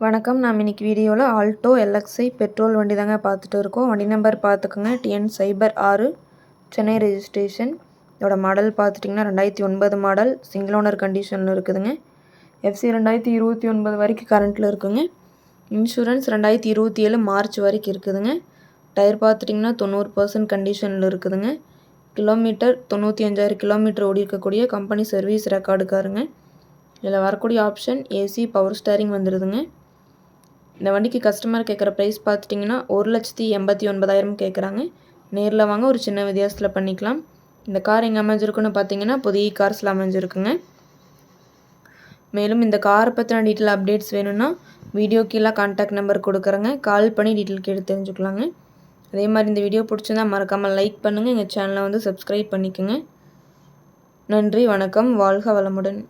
வணக்கம். நாம் இன்னைக்கு வீடியோவில் ஆல்டோ எல்எக்ஸ்ஐ பெட்ரோல் வண்டி தாங்க பார்த்துட்டு இருக்கோம். வண்டி நம்பர் பார்த்துக்கோங்க, TN 06 சென்னை ரெஜிஸ்ட்ரேஷன். இதோட மாடல் பார்த்துட்டிங்கன்னா 2009 மாடல், சிங்கிள் ஓனர் கண்டிஷனில் இருக்குதுங்க. FC 2029 வரைக்கும் கரண்ட்டில் இருக்குங்க. இன்சூரன்ஸ் 2027 மார்ச் வரைக்கும் இருக்குதுங்க. டயர் பார்த்துட்டிங்கன்னா 90% கண்டிஷனில் இருக்குதுங்க. கிலோமீட்டர் 95,000 கிலோமீட்டர் ஓடி இருக்கக்கூடிய கம்பெனி சர்வீஸ் ரெக்கார்டு காருங்க. இதில் வரக்கூடிய ஆப்ஷன் ஏசி, பவர் ஸ்டேரிங் வந்துடுதுங்க. இந்த வண்டிக்கு கஸ்டமர் கேட்குற ப்ரைஸ் பார்த்துட்டிங்கன்னா 1,89,000 கேட்குறாங்க. நேரில் வாங்க, ஒரு சின்ன வித்தியாசத்தில் பண்ணிக்கலாம். இந்த கார் எங்கே அமைஞ்சிருக்குன்னு பார்த்தீங்கன்னா புதிய கார்ஸில் அமைஞ்சிருக்குங்க. மேலும் இந்த காரை பற்றின டீட்டெயில் அப்டேட்ஸ் வேணும்னா வீடியோ கீழே கான்டாக்ட் நம்பர் கொடுக்குறேங்க. கால் பண்ணி டீட்டெயில் கேட்டு தெரிஞ்சுக்கலாங்க. அதே மாதிரி இந்த வீடியோ பிடிச்சிருந்தா மறக்காமல் லைக் பண்ணுங்கள். எங்கள் சேனலை சப்ஸ்கிரைப் பண்ணிக்கோங்க. நன்றி, வணக்கம், வாழ்க வளமுடன்.